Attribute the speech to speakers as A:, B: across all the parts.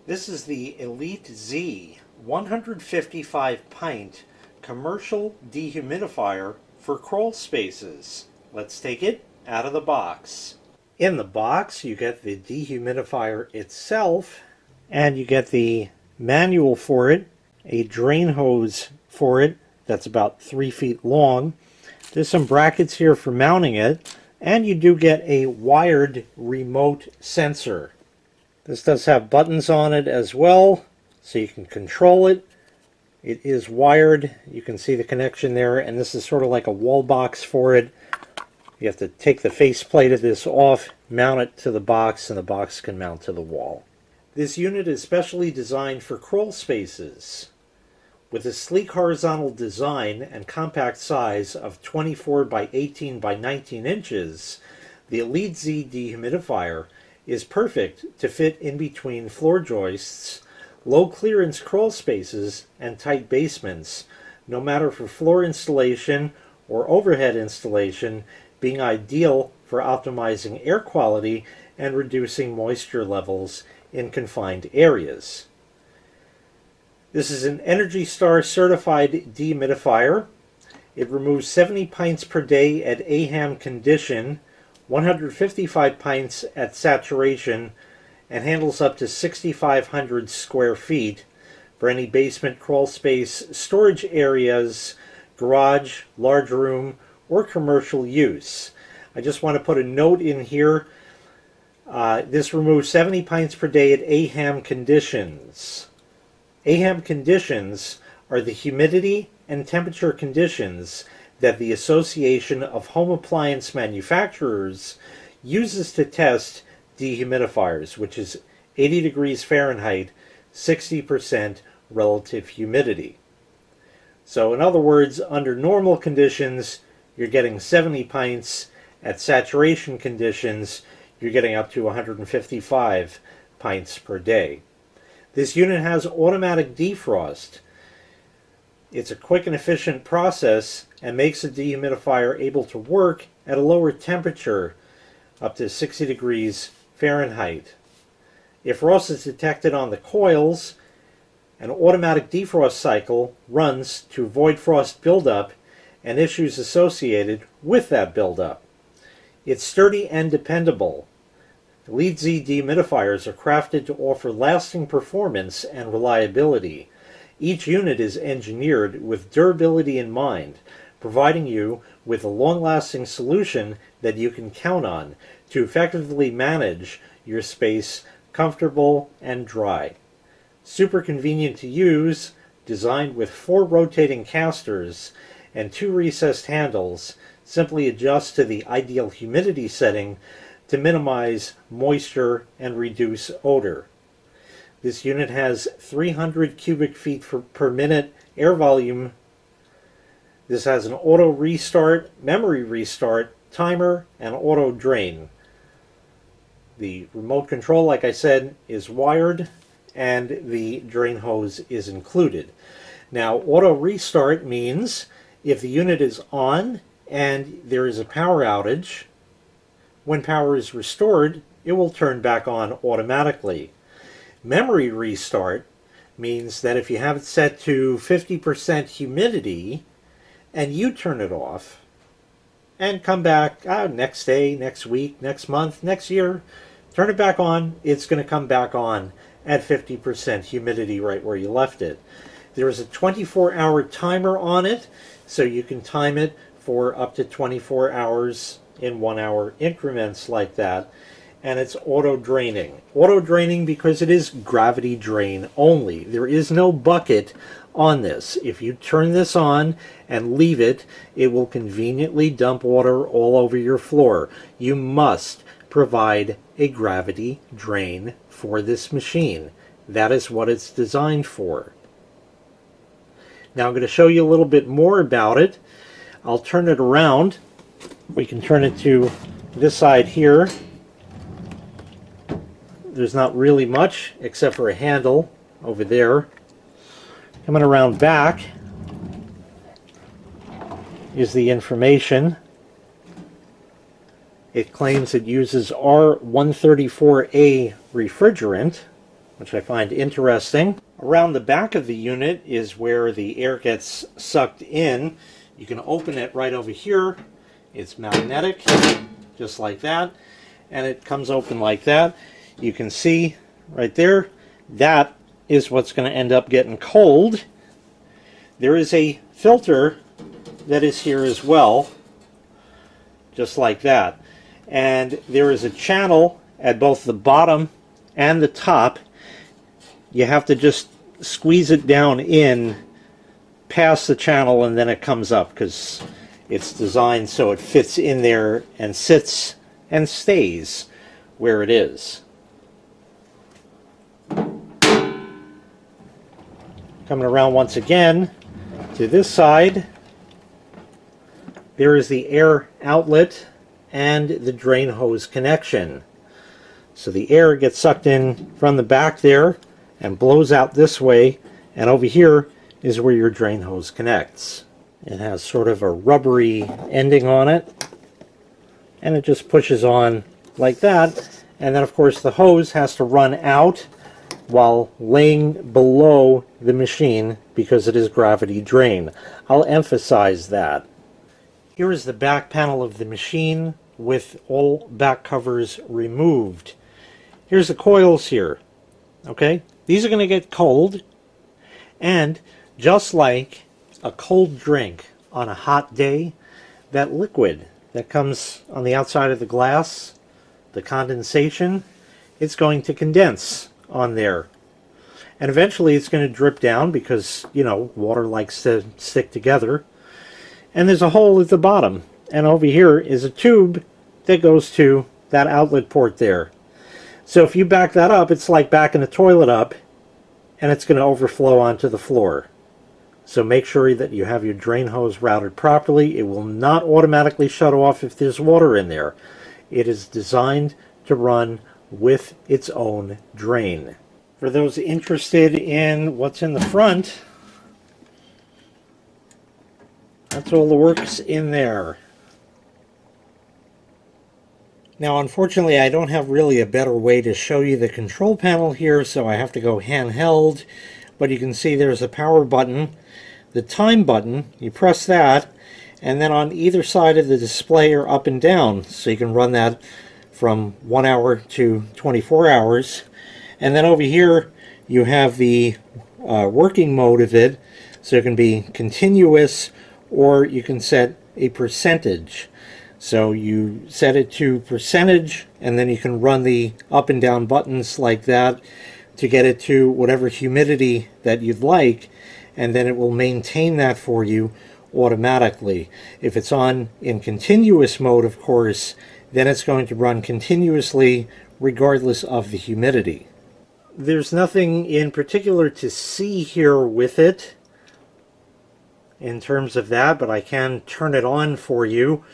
A: This is the EliteZ 155 pint commercial dehumidifier for Crawlspaces. Let's take it out of the box. In the box you get the dehumidifier itself, and you get the manual for it, a drain hose for it that's about 3 feet long. There's some brackets here for mounting it, and you do get a wired remote sensor. This does have buttons on it as well, so you can control it. It is wired. You can see the connection there, and this is sort of like a wall box for it. You have to take the faceplate of this off, mount it to the box, and the box can mount to the wall. This unit is specially designed for Crawlspaces. With a sleek horizontal design and compact size of 24 by 18 by 19 inches, the EliteZ dehumidifier is perfect to fit in between floor joists, low clearance crawl spaces, and tight basements, no matter for floor installation or overhead installation, being ideal for optimizing air quality and reducing moisture levels in confined areas. This is an Energy Star certified dehumidifier. It removes 70 pints per day at AHAM condition, 155 pints at saturation, and handles up to 6,500 square feet for any basement, crawl space, storage areas, garage, large room, or commercial use. I just want to put a note in here. This removes 70 pints per day at AHAM conditions. AHAM conditions are the humidity and temperature conditions that the Association of Home Appliance Manufacturers uses to test dehumidifiers, which is 80 degrees Fahrenheit, 60% relative humidity. So in other words, under normal conditions, you're getting 70 pints. At saturation conditions, you're getting up to 155 pints per day. This unit has automatic defrost. It's a quick and efficient process and makes the dehumidifier able to work at a lower temperature, up to 60 degrees Fahrenheit. If frost is detected on the coils, an automatic defrost cycle runs to avoid frost buildup and issues associated with that buildup. It's sturdy and dependable. EliteZ dehumidifiers are crafted to offer lasting performance and reliability. Each unit is engineered with durability in mind, providing you with a long-lasting solution that you can count on to effectively manage your space comfortable and dry. Super convenient to use, designed with 4 rotating casters and 2 recessed handles. Simply adjust to the ideal humidity setting to minimize moisture and reduce odor. This unit has 300 cubic feet per minute air volume. This has an auto restart, memory restart, timer, and auto drain. The remote control, like I said, is wired, and the drain hose is included. Now, auto restart means if the unit is on and there is a power outage, when power is restored, it will turn back on automatically. Memory restart means that if you have it set to 50% humidity and you turn it off and come back next day, next week, next month, next year, turn it back on, it's going to come back on at 50% humidity right where you left it. There is a 24-hour timer on it, so you can time it for up to 24 hours in 1-hour increments like that. And it's auto draining. Auto draining because it is gravity drain only. There is no bucket on this. If you turn this on and leave it, it will conveniently dump water all over your floor. You must provide a gravity drain for this machine. That is what it's designed for. Now I'm going to show you a little bit more about it. I'll turn it around. We can turn it to this side here. There's not really much except for a handle over there. Coming around back is the information. It claims it uses R134A refrigerant. which I find interesting. Around the back of the unit is where the air gets sucked in. You can open it right over here. It's magnetic, just like that, and it comes open like that. You can see right there, that is what's going to end up getting cold. There is a filter that is here as well, just like that. And there is a channel at both the bottom and the top. You have to just squeeze it down in past the channel and then it comes up, because it's designed so it fits in there and sits and stays where it is. Coming around once again to this side, there is the air outlet and the drain hose connection. So the air gets sucked in from the back there and blows out this way, and over here is where your drain hose connects. It has sort of a rubbery ending on it, and it just pushes on like that, and then of course the hose has to run out while laying below the machine because it is gravity drain. I'll emphasize that. Here is the back panel of the machine with all back covers removed. Here's the coils here. Okay, these are going to get cold, and just like a cold drink on a hot day, that liquid that comes on the outside of the glass, the condensation, it's going to condense on there. And eventually it's going to drip down because, you know, water likes to stick together. And there's a hole at the bottom. And over here is a tube that goes to that outlet port there. So if you back that up, it's like backing a toilet up, and it's going to overflow onto the floor. So make sure that you have your drain hose routed properly. It will not automatically shut off if there's water in there. It is designed to run with its own drain. For those interested in what's in the front, that's all the works in there. Now, unfortunately, I don't have really a better way to show you the control panel here, so I have to go handheld. But you can see there's a power button, the time button, you press that, and then on either side of the display are up and down, so you can run that from 1 hour to 24 hours. And then over here, you have the working mode of it, so it can be continuous, or you can set a percentage. So you set it to percentage, and then you can run the up and down buttons like that to get it to whatever humidity that you'd like, and then it will maintain that for you automatically. If it's on in continuous mode, of course, then it's going to run continuously regardless of the humidity. There's nothing in particular to see here with it in terms of that, but I can turn it on for you.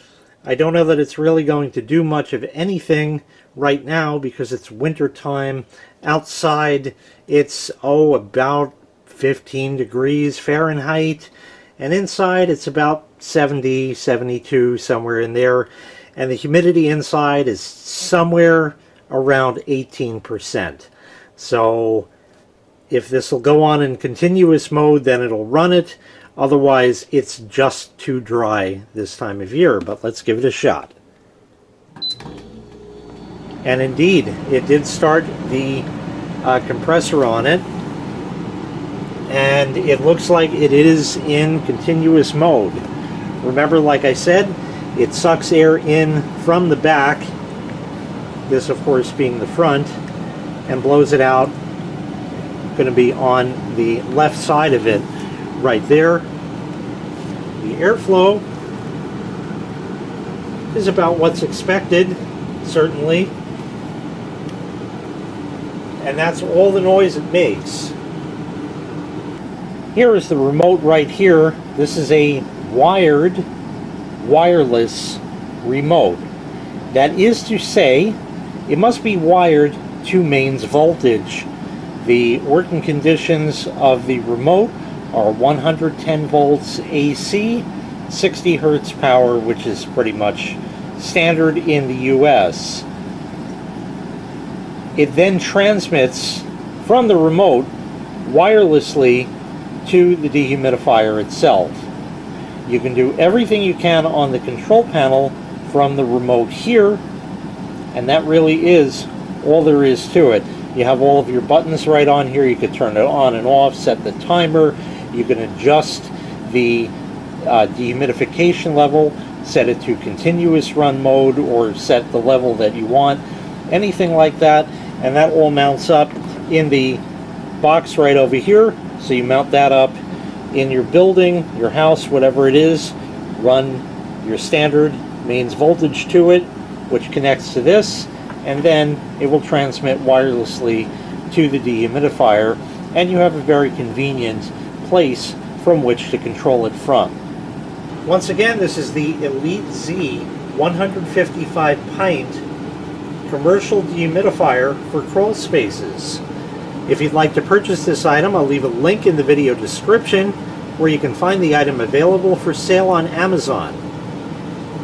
A: I don't know that it's really going to do much of anything right now because it's winter time. Outside it's about 15 degrees Fahrenheit, and inside it's about 70, 72, somewhere in there, and the humidity inside is somewhere around 18%. So if this will go on in continuous mode, then it'll run it. Otherwise, it's just too dry this time of year, but let's give it a shot. And indeed, it did start the compressor on it, and it looks like it is in continuous mode. Remember, like I said, it sucks air in from the back, this of course being the front, and blows it out. Going to be on the left side of it right there. The airflow is about what's expected, certainly, and that's all the noise it makes. Here is the remote right here. This is a wireless remote. That is to say, it must be wired to mains voltage. The working conditions of the remote are 110 volts AC, 60 hertz power, which is pretty much standard in the US. It then transmits from the remote wirelessly to the dehumidifier itself. You can do everything you can on the control panel from the remote here, and that really is all there is to it. You have all of your buttons right on here. You can turn it on and off, set the timer. You can adjust the dehumidification level, set it to continuous run mode, or set the level that you want, anything like that, and that all mounts up in the box right over here. So you mount that up in your building, your house, whatever it is, run your standard mains voltage to it, which connects to this, and then it will transmit wirelessly to the dehumidifier, and you have a very convenient place from which to control it from. Once again, this is the EliteZ 155 pint commercial dehumidifier for Crawlspaces. If you'd like to purchase this item, I'll leave a link in the video description where you can find the item available for sale on Amazon.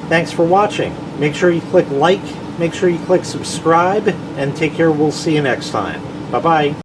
A: Thanks for watching. Make sure you click like, make sure you click subscribe, and take care. We'll see you next time. Bye-bye.